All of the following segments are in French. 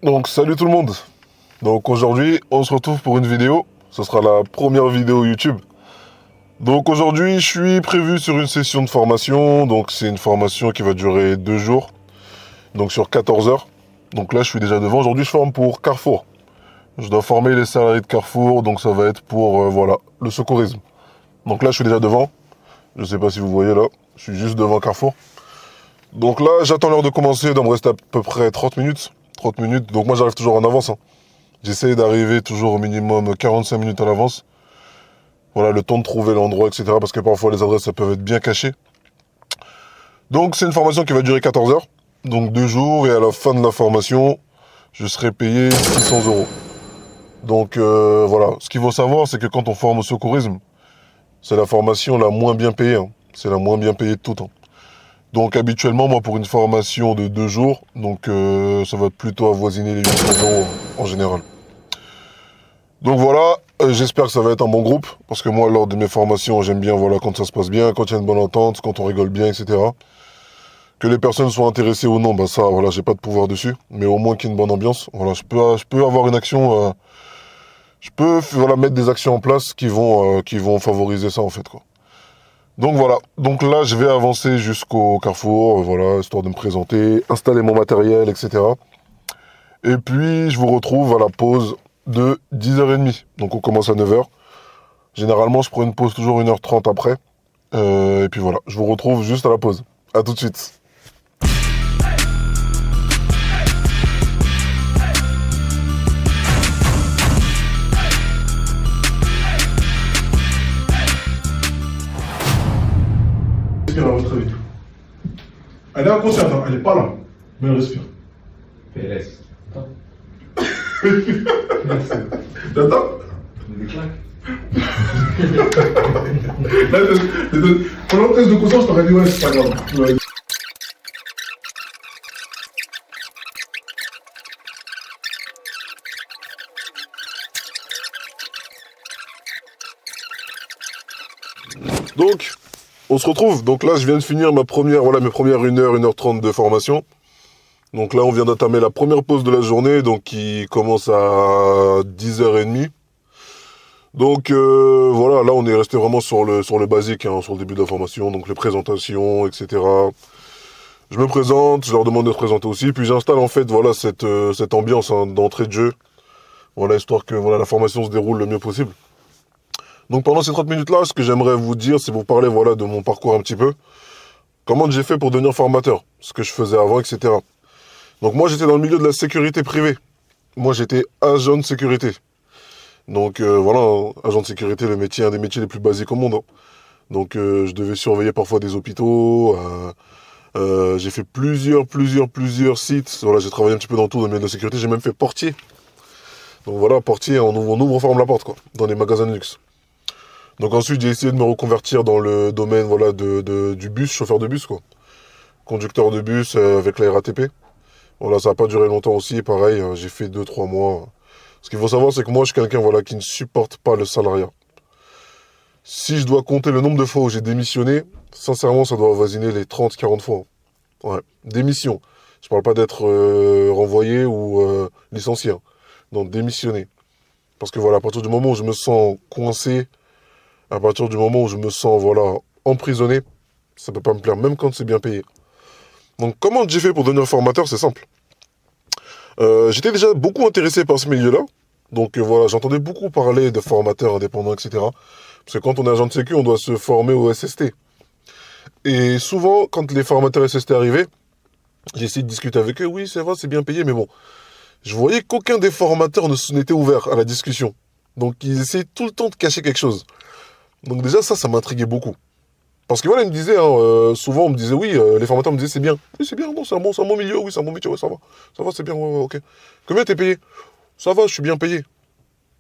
Donc salut tout le monde. Donc aujourd'hui on se retrouve pour une vidéo. Ce sera la première vidéo YouTube. Donc aujourd'hui je suis prévu sur une session de formation. Donc c'est une formation qui va durer 2 jours. Donc sur 14 heures. Donc là je suis déjà devant. Aujourd'hui je forme pour Carrefour. Je dois former les salariés de Carrefour. Donc ça va être pour voilà, le secourisme. Donc là je suis déjà devant. Je sais pas si vous voyez là. Je suis juste devant Carrefour. Donc là j'attends l'heure de commencer. Il doit me rester à peu près 30 minutes. 30 minutes. Donc moi j'arrive toujours en avance, hein. J'essaye d'arriver toujours au minimum 45 minutes à l'avance. Voilà, le temps de trouver l'endroit, etc. Parce que parfois les adresses, ça peuvent être bien cachées. Donc c'est une formation qui va durer 14 heures. Donc 2 jours et à la fin de la formation, je serai payé 600 euros. Donc voilà, ce qu'il faut savoir, c'est que quand on forme au secourisme, c'est la formation la moins bien payée, hein. C'est la moins bien payée de toutes, hein. Donc habituellement, moi pour une formation de 2 jours, donc ça va plutôt avoisiner les 800 euros en général. Donc voilà, j'espère que ça va être un bon groupe, parce que moi, lors de mes formations, j'aime bien, voilà, quand ça se passe bien, quand il y a une bonne entente, quand on rigole bien, etc. Que les personnes soient intéressées ou non, bah ça, voilà, j'ai pas de pouvoir dessus, mais au moins qu'il y ait une bonne ambiance. Voilà, je peux avoir une action, je peux, voilà, mettre des actions en place qui vont favoriser ça, en fait, quoi. Donc voilà, donc là, je vais avancer jusqu'au Carrefour, voilà, histoire de me présenter, installer mon matériel, etc. Et puis, je vous retrouve à la pause de 10h30. Donc on commence à 9h. Généralement, je prends une pause toujours 1h30 après. Et puis voilà, je vous retrouve juste à la pause. À tout de suite. Respire à votre avis. Elle est inconsciente, hein, elle est pas là. Mais elle respire. PLS. Attends. T'attends. Des claques. Là, pendant le test de conscience, t'aurais dit ouais, c'est pas grave. Ouais. Donc, on se retrouve. Donc là, je viens de finir mes premières 1h, 1h30 de formation. Donc là, on vient d'entamer la première pause de la journée, donc qui commence à 10h30. Donc voilà, là on est resté vraiment sur le basique, hein, sur le début de la formation, donc les présentations, etc. Je me présente, je leur demande de se présenter aussi, puis j'installe en fait voilà cette ambiance, hein, d'entrée de jeu, voilà, histoire que voilà, la formation se déroule le mieux possible. Donc pendant ces 30 minutes-là, ce que j'aimerais vous dire, c'est vous parler voilà, de mon parcours un petit peu. Comment j'ai fait pour devenir formateur, ce que je faisais avant, etc. Donc moi j'étais dans le milieu de la sécurité privée. Moi j'étais agent de sécurité. Donc voilà, hein, agent de sécurité, le métier, un des métiers les plus basiques au monde, hein. Donc je devais surveiller parfois des hôpitaux. J'ai fait plusieurs sites. Voilà, j'ai travaillé un petit peu dans tout dans le milieu de la sécurité. J'ai même fait portier. Donc voilà, portier, on ferme la porte, quoi, dans les magasins de luxe. Donc ensuite, j'ai essayé de me reconvertir dans le domaine voilà, du bus, chauffeur de bus, quoi. Conducteur de bus avec la RATP. Voilà, ça n'a pas duré longtemps aussi, pareil, j'ai fait 2-3 mois. Ce qu'il faut savoir, c'est que moi, je suis quelqu'un voilà, qui ne supporte pas le salariat. Si je dois compter le nombre de fois où j'ai démissionné, sincèrement, ça doit avoisiner les 30-40 fois, hein. Ouais, démission. Je parle pas d'être renvoyé ou licencié, hein. Non, démissionner. Parce que voilà, à partir du moment où je me sens coincé, à partir du moment où je me sens voilà, emprisonné, ça peut pas me plaire, même quand c'est bien payé. Donc comment j'ai fait pour devenir formateur? C'est simple. J'étais déjà beaucoup intéressé par ce milieu-là. Donc voilà, j'entendais beaucoup parler de formateurs indépendants, etc. Parce que quand on est agent de sécu, on doit se former au SST. Et souvent, quand les formateurs SST arrivaient, j'ai essayé de discuter avec eux. Oui, c'est vrai, c'est bien payé, mais bon. Je voyais qu'aucun des formateurs n'était ouvert à la discussion. Donc ils essayaient tout le temps de cacher quelque chose. Donc déjà, ça m'intriguait beaucoup. Parce que voilà, ils me disaient, hein, souvent on me disait, oui, les formateurs me disaient, c'est bien. Oui, c'est bien, non, c'est un bon milieu, oui, c'est un bon métier, ouais, ça va. Ça va, c'est bien, ouais, ouais, ok. Combien t'es payé? Ça va, je suis bien payé.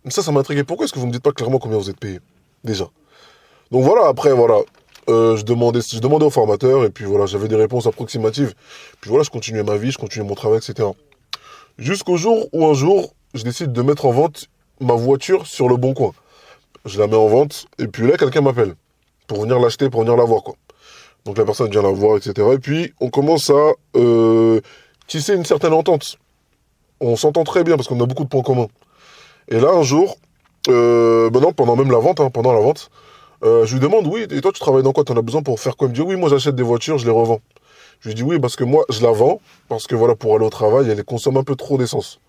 Ça m'intriguait. Pourquoi est-ce que vous me dites pas clairement combien vous êtes payé? Déjà. Donc voilà, après, voilà. Je demandais au formateur, et puis voilà, j'avais des réponses approximatives. Puis voilà, je continuais ma vie, je continuais mon travail, etc. Jusqu'au jour où un jour, je décide de mettre en vente ma voiture sur le bon coin. Je la mets en vente, et puis là, quelqu'un m'appelle pour venir l'acheter, pour venir la voir, quoi. Donc la personne vient la voir, etc. Et puis, on commence à tisser une certaine entente. On s'entend très bien parce qu'on a beaucoup de points communs. Et là, un jour, ben non, pendant même la vente, hein, pendant la vente, je lui demande, oui, et toi, tu travailles dans quoi? T'en as besoin pour faire quoi? Il me dit, oui, moi, j'achète des voitures, je les revends. Je lui dis, oui, parce que moi, je la vends, parce que voilà, pour aller au travail, elle consomme un peu trop d'essence.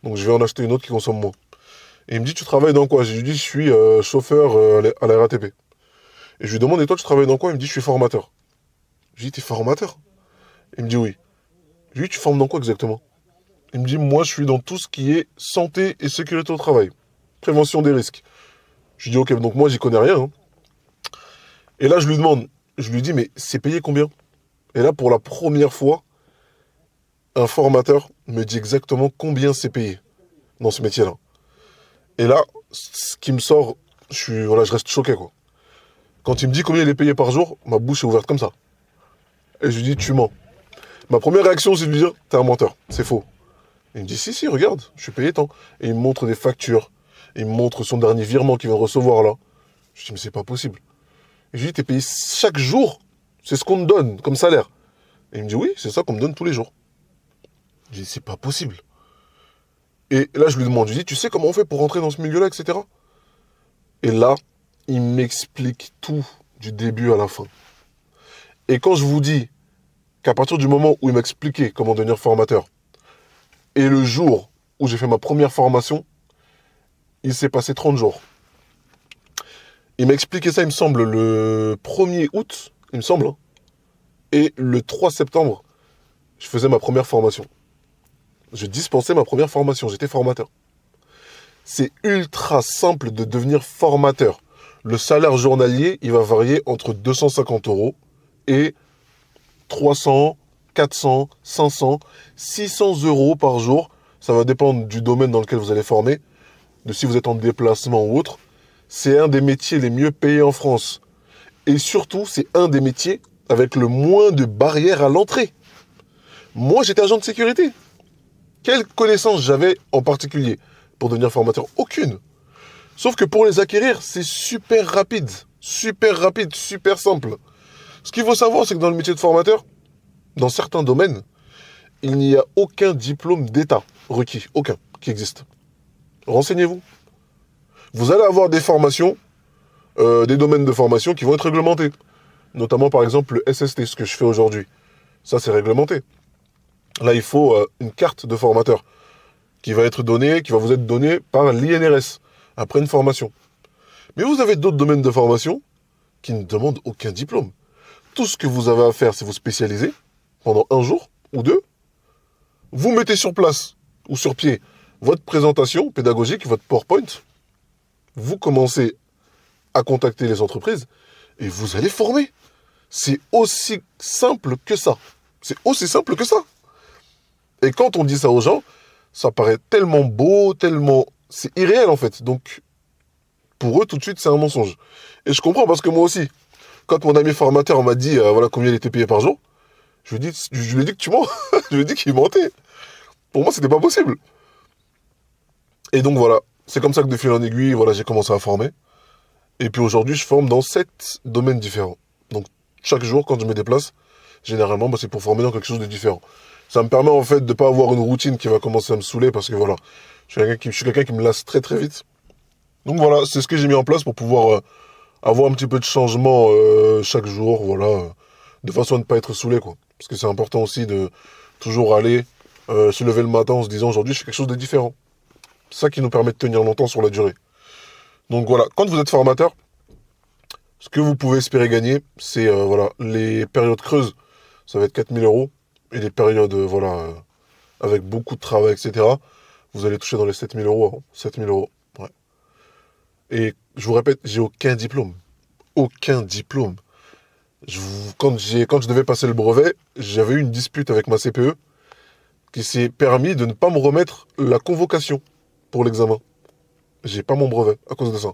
Donc, je vais en acheter une autre qui consomme moins. Et il me dit, tu travailles dans quoi? Je lui dis, je suis chauffeur à la RATP. Et je lui demande, et toi, tu travailles dans quoi? Il me dit, je suis formateur. Je lui dis, t'es formateur? Il me dit, oui. Je lui dis, tu formes dans quoi exactement? Il me dit, moi, je suis dans tout ce qui est santé et sécurité au travail. Prévention des risques. Je lui dis, ok, donc moi, j'y connais rien, hein. Et là, je lui demande, je lui dis, mais c'est payé combien? Et là, pour la première fois, un formateur me dit exactement combien c'est payé dans ce métier-là. Et là, ce qui me sort, voilà, je reste choqué, quoi. Quand il me dit combien il est payé par jour, ma bouche est ouverte comme ça. Et je lui dis, tu mens. Ma première réaction, c'est de lui dire, t'es un menteur, c'est faux. Il me dit, si, regarde, je suis payé tant. Et il me montre des factures. Il me montre son dernier virement qu'il vient de recevoir là. Je dis, mais c'est pas possible. Et je lui dis, t'es payé chaque jour. C'est ce qu'on te donne comme salaire. Et il me dit, oui, c'est ça qu'on me donne tous les jours. Je dis, c'est pas possible. Et là, je lui demande, je lui dis, tu sais comment on fait pour rentrer dans ce milieu-là, etc. Et là, il m'explique tout du début à la fin. Et quand je vous dis qu'à partir du moment où il m'a expliqué comment devenir formateur, et le jour où j'ai fait ma première formation, il s'est passé 30 jours. Il m'a expliqué ça, il me semble, le 1er août, il me semble. Hein. Et le 3 septembre, je faisais ma première formation. Je dispensais ma première formation, j'étais formateur. C'est ultra simple de devenir formateur. Le salaire journalier, il va varier entre 250 euros et 300, 400, 500, 600 euros par jour. Ça va dépendre du domaine dans lequel vous allez former, de si vous êtes en déplacement ou autre. C'est un des métiers les mieux payés en France. Et surtout, c'est un des métiers avec le moins de barrières à l'entrée. Moi, j'étais agent de sécurité. Quelle connaissance j'avais en particulier pour devenir formateur? Aucune. Sauf que pour les acquérir, c'est super rapide, super simple. Ce qu'il faut savoir, c'est que dans le métier de formateur, dans certains domaines, il n'y a aucun diplôme d'État requis, aucun qui existe. Renseignez-vous. Vous allez avoir des formations, des domaines de formation qui vont être réglementés. Notamment par exemple le SST, ce que je fais aujourd'hui. Ça, c'est réglementé. Là, il faut une carte de formateur qui va vous être donnée par l'INRS après une formation. Mais vous avez d'autres domaines de formation qui ne demandent aucun diplôme. Tout ce que vous avez à faire, c'est vous spécialiser pendant un jour ou deux. Vous mettez sur place ou sur pied votre présentation pédagogique, votre PowerPoint. Vous commencez à contacter les entreprises et vous allez former. C'est aussi simple que ça. C'est aussi simple que ça. Et quand on dit ça aux gens, ça paraît tellement beau, tellement... C'est irréel en fait. Donc, pour eux, tout de suite, c'est un mensonge. Et je comprends parce que moi aussi, quand mon ami formateur m'a dit voilà combien il était payé par jour, je lui ai dit que tu mens. Je lui ai dit qu'il mentait. Pour moi, c'était pas possible. Et donc voilà, c'est comme ça que de fil en aiguille, voilà, j'ai commencé à former. Et puis aujourd'hui, je forme dans 7 domaines différents. Donc chaque jour, quand je me déplace, généralement, c'est pour former dans quelque chose de différent. Ça me permet en fait de ne pas avoir une routine qui va commencer à me saouler parce que voilà, je suis quelqu'un qui me lasse très très vite. Donc voilà, c'est ce que j'ai mis en place pour pouvoir avoir un petit peu de changement chaque jour, voilà, de façon à ne pas être saoulé, quoi. Parce que c'est important aussi de toujours aller se lever le matin en se disant aujourd'hui je fais quelque chose de différent. C'est ça qui nous permet de tenir longtemps sur la durée. Donc voilà, quand vous êtes formateur, ce que vous pouvez espérer gagner, c'est voilà, les périodes creuses, ça va être 4 000 euros, et les périodes avec beaucoup de travail, etc., vous allez toucher dans les 7 000 euros, hein, 7 000 euros. Ouais. Et je vous répète, j'ai aucun diplôme. Aucun diplôme. Quand je devais passer le brevet, j'avais eu une dispute avec ma CPE qui s'est permis de ne pas me remettre la convocation pour l'examen. J'ai pas mon brevet à cause de ça.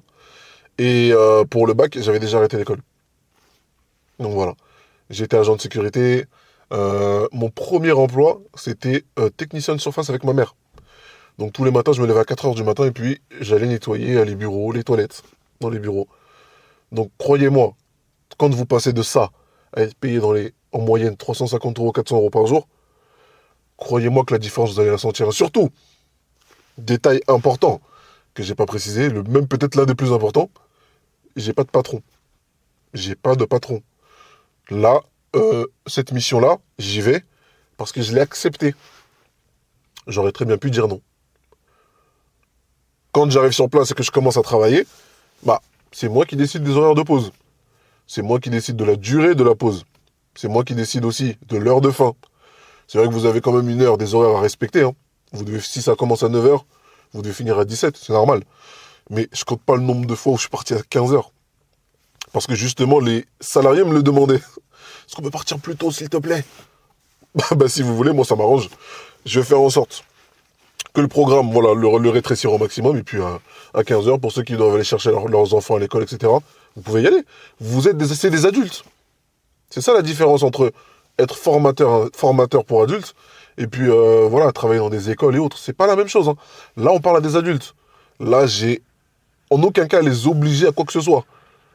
Et pour le bac, j'avais déjà arrêté l'école. Donc voilà. J'étais agent de sécurité. Mon premier emploi, c'était technicien de surface avec ma mère. Donc tous les matins, je me levais à 4 heures du matin et puis j'allais nettoyer les bureaux, les toilettes dans les bureaux. Donc croyez-moi, quand vous passez de ça à être payé en moyenne 350 euros, 400 euros par jour, Croyez-moi que la différence, vous allez la sentir. Surtout, détail important que j'ai pas précisé, même peut-être l'un des plus importants, j'ai pas de patron. J'ai pas de patron. Là, cette mission-là, j'y vais parce que je l'ai acceptée. J'aurais très bien pu dire non. Quand j'arrive sur place et que je commence à travailler, bah, c'est moi qui décide des horaires de pause. C'est moi qui décide de la durée de la pause. C'est moi qui décide aussi de l'heure de fin. C'est vrai que vous avez quand même une heure, des horaires à respecter. Hein. Si ça commence à 9 heures, vous devez finir à 17, c'est normal. Mais je compte pas le nombre de fois où je suis parti à 15 heures. Parce que justement, les salariés me le demandaient. Est-ce qu'on peut partir plus tôt, s'il te plaît? Bah, si vous voulez, moi, ça m'arrange. Je vais faire en sorte que le programme, voilà, le rétrécir au maximum. Et puis, à 15 heures, pour ceux qui doivent aller chercher leurs enfants à l'école, etc., vous pouvez y aller. C'est des adultes. C'est ça la différence entre être formateur pour adultes et puis, voilà, travailler dans des écoles et autres. C'est pas la même chose. Hein. Là, on parle à des adultes. Là, j'ai en aucun cas à les obliger à quoi que ce soit.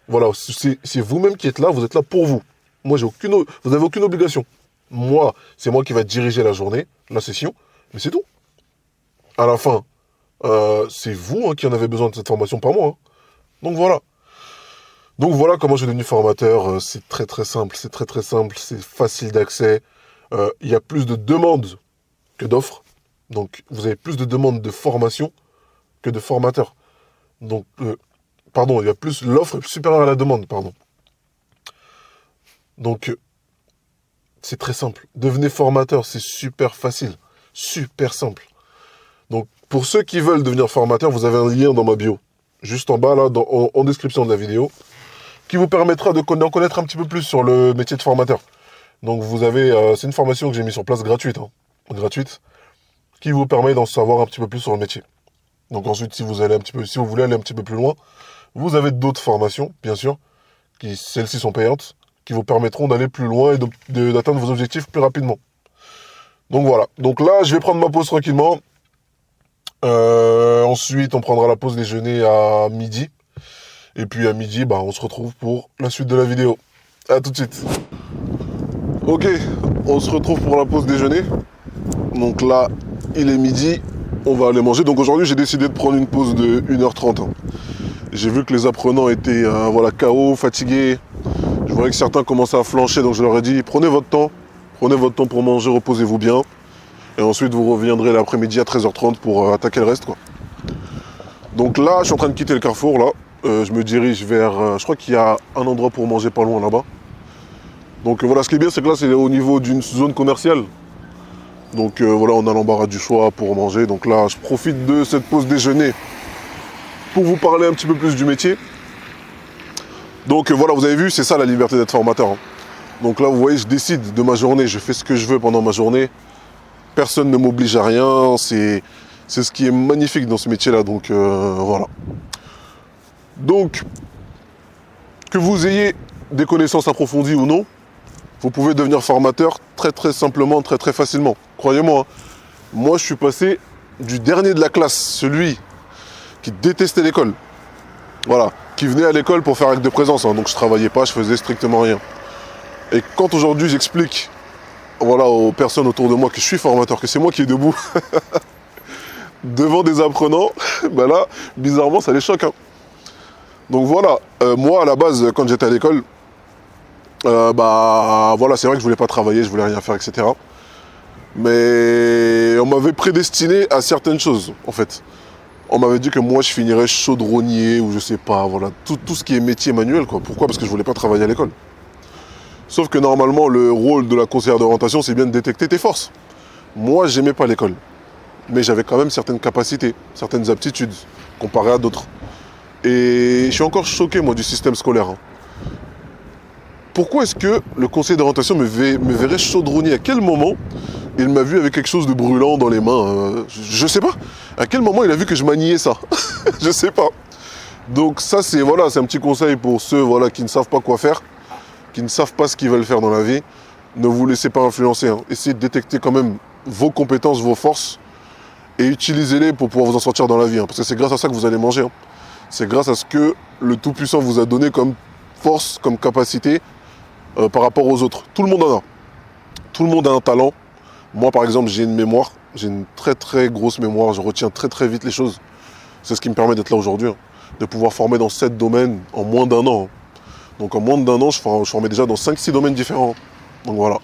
Voilà, c'est vous-même qui êtes là, vous êtes là pour vous. Moi, vous n'avez aucune obligation. Moi, c'est moi qui va diriger la journée, la session, mais c'est tout. À la fin, c'est vous hein, qui en avez besoin de cette formation, pas moi. Hein. Donc voilà. Donc voilà comment je suis devenu formateur. C'est très très simple, c'est facile d'accès. Il y a plus de demandes que d'offres. Donc vous avez plus de demandes de formation que de formateurs. Donc, pardon, il y a plus, l'offre est supérieure à la demande, pardon. Donc, c'est très simple. Devenez formateur, c'est super facile. Super simple. Donc, pour ceux qui veulent devenir formateur, vous avez un lien dans ma bio. Juste en bas, là, en description de la vidéo, qui vous permettra d'en connaître un petit peu plus sur le métier de formateur. Donc, vous avez, c'est une formation que j'ai mise sur place gratuite, hein, gratuite, qui vous permet d'en savoir un petit peu plus sur le métier. Donc ensuite, si vous voulez aller un petit peu plus loin, vous avez d'autres formations, bien sûr, celles-ci sont payantes, qui vous permettront d'aller plus loin et d'atteindre vos objectifs plus rapidement. Donc voilà. Donc là, je vais prendre ma pause tranquillement. Ensuite, on prendra la pause déjeuner à midi. Et puis à midi, bah, on se retrouve pour la suite de la vidéo. À tout de suite. Ok, on se retrouve pour la pause déjeuner. Donc là, il est midi. On va aller manger. Donc aujourd'hui, j'ai décidé de prendre une pause de 1h30. Hein. J'ai vu que les apprenants étaient KO, fatigués. Je voyais que certains commençaient à flancher. Donc je leur ai dit, prenez votre temps pour manger, reposez-vous bien. Et ensuite, vous reviendrez l'après-midi à 13h30 pour attaquer le reste. Quoi. Donc là, je suis en train de quitter le carrefour. Là, je me dirige vers... je crois qu'il y a un endroit pour manger pas loin là-bas. Donc voilà, ce qui est bien, c'est que là, c'est au niveau d'une zone commerciale. Donc voilà, on a l'embarras du choix pour manger. Donc là, je profite de cette pause déjeuner pour vous parler un petit peu plus du métier. Donc voilà, vous avez vu, c'est ça la liberté d'être formateur. Hein. Donc là, vous voyez, je décide de ma journée, je fais ce que je veux pendant ma journée. Personne ne m'oblige à rien. C'est ce qui est magnifique dans ce métier-là. Donc voilà. Donc, que vous ayez des connaissances approfondies ou non, vous pouvez devenir formateur très très simplement, très très facilement. Croyez-moi, hein. Moi je suis passé du dernier de la classe, celui qui détestait l'école. Voilà, qui venait à l'école pour faire acte de présence. Hein. Donc je travaillais pas, je faisais strictement rien. Et quand aujourd'hui j'explique voilà, aux personnes autour de moi que je suis formateur, que c'est moi qui est debout devant des apprenants, ben là, bizarrement, ça les choque. Hein. Donc voilà, moi à la base, quand j'étais à l'école, voilà, c'est vrai que je voulais pas travailler, je voulais rien faire, etc. Mais on m'avait prédestiné à certaines choses, en fait. On m'avait dit que moi, je finirais chaudronnier ou je sais pas, voilà, tout ce qui est métier manuel, quoi. Pourquoi? Parce que je voulais pas travailler à l'école. Sauf que normalement, le rôle de la conseillère d'orientation, c'est bien de détecter tes forces. Moi, j'aimais pas l'école. Mais j'avais quand même certaines capacités, certaines aptitudes, comparées à d'autres. Et je suis encore choqué, moi, du système scolaire. Hein. Pourquoi est-ce que le conseiller d'orientation me verrait chaudronnier? À quel moment il m'a vu avec quelque chose de brûlant dans les mains? Je sais pas. À quel moment il a vu que je maniais ça? Je sais pas. Donc ça, c'est un petit conseil pour ceux qui ne savent pas quoi faire, qui ne savent pas ce qu'ils veulent faire dans la vie. Ne vous laissez pas influencer. Hein. Essayez de détecter quand même vos compétences, vos forces, et utilisez-les pour pouvoir vous en sortir dans la vie. Hein. Parce que c'est grâce à ça que vous allez manger. Hein. C'est grâce à ce que le Tout-Puissant vous a donné comme force, comme capacité par rapport aux autres. Tout le monde en a. Tout le monde a un talent. Moi, par exemple, j'ai une mémoire, j'ai une très très grosse mémoire, je retiens très très vite les choses. C'est ce qui me permet d'être là aujourd'hui, hein, de pouvoir former dans 7 domaines en moins d'1 an. Hein. Donc en moins d'1 an, je formais déjà dans 5-6 domaines différents. Donc voilà.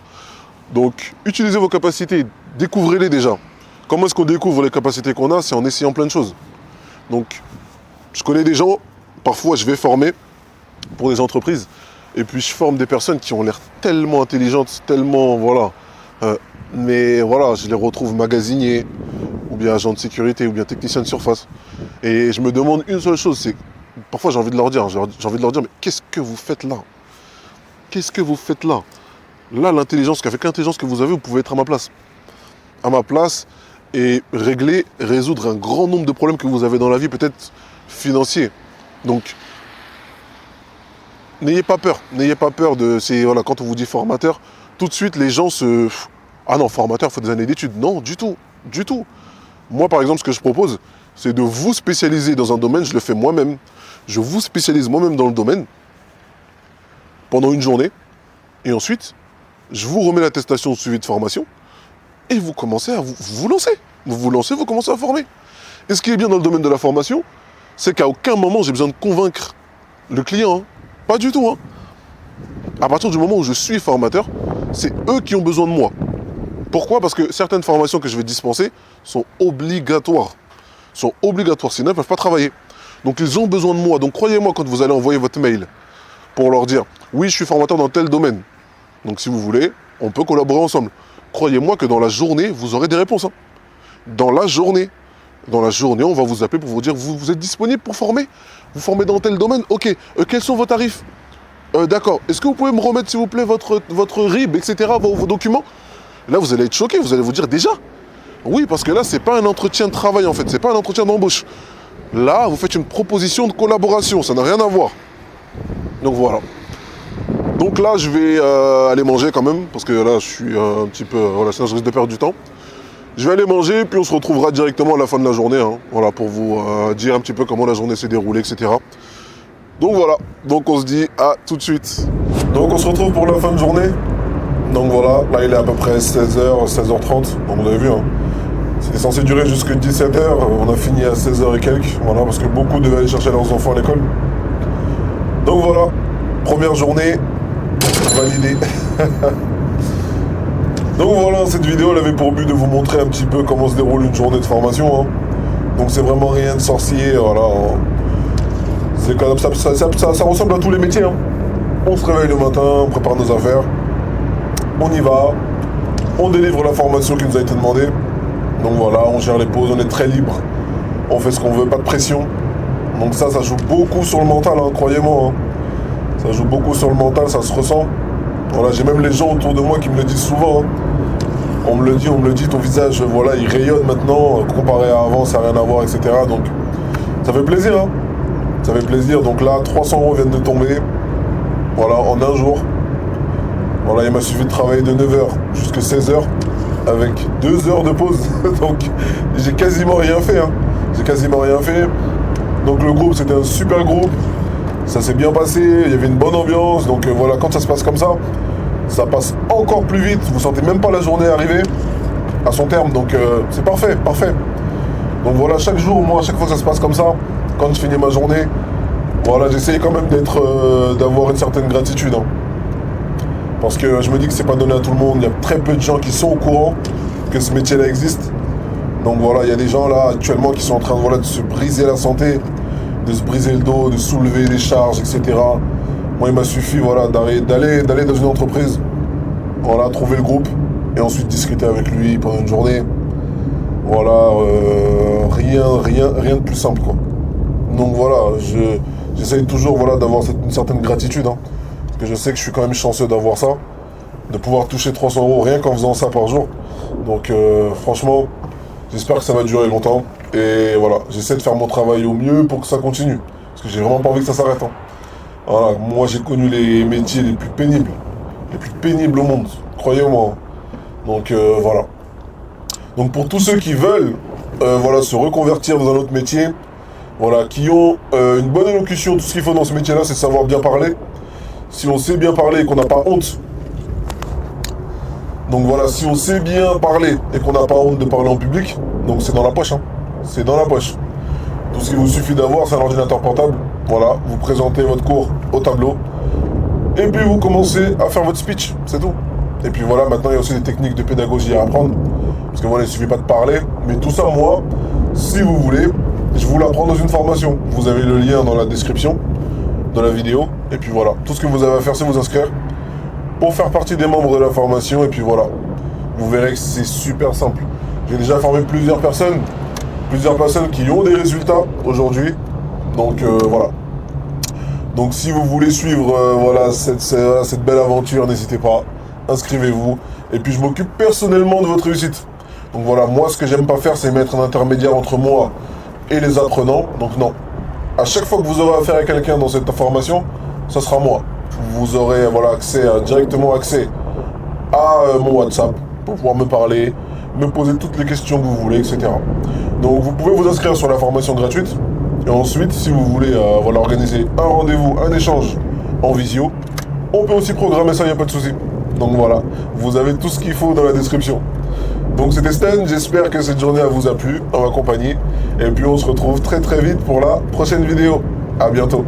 Donc utilisez vos capacités, découvrez-les déjà. Comment est-ce qu'on découvre les capacités qu'on a? C'est en essayant plein de choses. Donc je connais des gens, parfois je vais former pour des entreprises, et puis je forme des personnes qui ont l'air tellement intelligentes, tellement, voilà. Mais voilà, je les retrouve magasiniers, ou bien agents de sécurité, ou bien techniciens de surface. Et je me demande une seule chose, c'est, parfois j'ai envie de leur dire, mais qu'est-ce que vous faites là? Qu'est-ce que vous faites là? Là, l'intelligence, qu'avec l'intelligence que vous avez, vous pouvez être à ma place. À ma place et résoudre un grand nombre de problèmes que vous avez dans la vie, peut-être financiers. Donc, n'ayez pas peur de... Voilà, quand on vous dit formateur, tout de suite, les gens se... Ah non, formateur, il faut des années d'études. Non, du tout, du tout. Moi, par exemple, ce que je propose, c'est de vous spécialiser dans un domaine, je le fais moi-même. Je vous spécialise moi-même dans le domaine pendant une journée. Et ensuite, je vous remets l'attestation de suivi de formation et vous commencez à vous lancer. Vous vous lancez, vous commencez à former. Et ce qui est bien dans le domaine de la formation, c'est qu'à aucun moment, j'ai besoin de convaincre le client. Hein. Pas du tout. Hein. À partir du moment où je suis formateur, c'est eux qui ont besoin de moi. Pourquoi? Parce que certaines formations que je vais dispenser sont obligatoires. Sinon, ils ne peuvent pas travailler. Donc, ils ont besoin de moi. Donc, croyez-moi, quand vous allez envoyer votre mail pour leur dire « Oui, je suis formateur dans tel domaine. Donc, si vous voulez, on peut collaborer ensemble. » Croyez-moi que dans la journée, vous aurez des réponses. Hein. Dans la journée, on va vous appeler pour vous dire « Vous êtes disponible pour former? Vous formez dans tel domaine? Ok. Quels sont vos tarifs? D'accord. Est-ce que vous pouvez me remettre, s'il vous plaît, votre RIB, etc., vos documents ?» Là, vous allez être choqué, vous allez vous dire déjà. Oui, parce que là, c'est pas un entretien de travail, en fait. C'est pas un entretien d'embauche. Là, vous faites une proposition de collaboration. Ça n'a rien à voir. Donc, voilà. Donc là, je vais aller manger quand même. Parce que là, je suis un petit peu... Voilà, sinon, je risque de perdre du temps. Je vais aller manger, puis on se retrouvera directement à la fin de la journée. Hein, voilà, pour vous dire un petit peu comment la journée s'est déroulée, etc. Donc, voilà. Donc, on se dit à tout de suite. Donc, on se retrouve pour la fin de journée. Donc voilà, là il est à peu près 16h, 16h30, donc vous avez vu, hein. C'était censé durer jusqu'à 17h, on a fini à 16h et quelques, voilà, parce que beaucoup devaient aller chercher leurs enfants à l'école. Donc voilà, première journée, validée. Donc voilà, cette vidéo elle avait pour but de vous montrer un petit peu comment se déroule une journée de formation, hein. Donc c'est vraiment rien de sorcier, voilà. Hein. C'est comme ça ressemble à tous les métiers, hein. On se réveille le matin, on prépare nos affaires. On y va, on délivre la formation qui nous a été demandée. Donc voilà, on gère les pauses, on est très libre. On fait ce qu'on veut, pas de pression. Donc ça joue beaucoup sur le mental, hein, croyez-moi. Hein. Ça joue beaucoup sur le mental, ça se ressent. Voilà, j'ai même les gens autour de moi qui me le disent souvent. Hein. On me le dit, ton visage, voilà, il rayonne maintenant, comparé à avant, ça n'a rien à voir, etc. Donc ça fait plaisir, hein. Ça fait plaisir. Donc là, 300 € viennent de tomber. Voilà, en un jour. Voilà, il m'a suffi de travailler de 9h jusqu'à 16h avec 2 heures de pause. Donc, j'ai quasiment rien fait. Hein. J'ai quasiment rien fait. Donc, le groupe, c'était un super groupe. Ça s'est bien passé. Il y avait une bonne ambiance. Donc, voilà, quand ça se passe comme ça passe encore plus vite. Vous sentez même pas la journée arriver à son terme. Donc, c'est parfait, parfait. Donc, voilà, chaque jour, moi, à chaque fois que ça se passe comme ça, quand je finis ma journée, voilà, j'essaye quand même d'avoir une certaine gratitude. Hein. Parce que je me dis que c'est pas donné à tout le monde. Il y a très peu de gens qui sont au courant que ce métier-là existe. Donc voilà, il y a des gens là actuellement qui sont en train de se briser la santé, de se briser le dos, de soulever des charges, etc. Moi, il m'a suffi d'aller dans une entreprise, voilà, trouver le groupe et ensuite discuter avec lui pendant une journée. Voilà, rien de plus simple, quoi. Donc voilà, j'essaye toujours d'avoir une certaine gratitude. Hein. Que je sais que je suis quand même chanceux d'avoir ça, de pouvoir toucher 300 € rien qu'en faisant ça par jour. Donc franchement, j'espère que ça va durer longtemps. Et voilà, j'essaie de faire mon travail au mieux pour que ça continue. Parce que j'ai vraiment pas envie que ça s'arrête. Hein. Voilà, moi j'ai connu les métiers les plus pénibles au monde, croyez-moi. Donc voilà. Donc pour tous ceux qui veulent se reconvertir dans un autre métier, voilà, qui ont une bonne élocution, tout ce qu'il faut dans ce métier-là, c'est savoir bien parler. Si on sait bien parler et qu'on n'a pas honte Donc voilà, si on sait bien parler et qu'on n'a pas honte de parler en public, donc c'est dans la poche, hein. C'est dans la poche. Tout ce qu'il vous suffit d'avoir, c'est un ordinateur portable. Voilà, vous présentez votre cours au tableau. Et puis vous commencez à faire votre speech, c'est tout. Et puis voilà, maintenant il y a aussi des techniques de pédagogie à apprendre. Parce que voilà, il ne suffit pas de parler. Mais tout ça, moi, si vous voulez, je vous l'apprends dans une formation. Vous avez le lien dans la description de la vidéo. Et puis voilà, tout ce que vous avez à faire, c'est vous inscrire pour faire partie des membres de la formation. Et puis voilà, vous verrez que c'est super simple. J'ai déjà formé plusieurs personnes qui ont des résultats aujourd'hui. Donc voilà. Donc si vous voulez suivre voilà, cette belle aventure, n'hésitez pas, inscrivez-vous. Et puis je m'occupe personnellement de votre réussite. Donc voilà, moi ce que j'aime pas faire, c'est mettre un intermédiaire entre moi et les apprenants. Donc non. À chaque fois que vous aurez affaire à quelqu'un dans cette formation, ça sera moi. Vous aurez voilà, directement accès à mon WhatsApp pour pouvoir me parler, me poser toutes les questions que vous voulez, etc. Donc vous pouvez vous inscrire sur la formation gratuite. Et ensuite, si vous voulez voilà, organiser un rendez-vous, un échange en visio, on peut aussi programmer ça, il n'y a pas de souci. Donc voilà, vous avez tout ce qu'il faut dans la description. Donc c'était Stan, j'espère que cette journée vous a plu, en ma compagnie. Et puis on se retrouve très très vite pour la prochaine vidéo. À bientôt.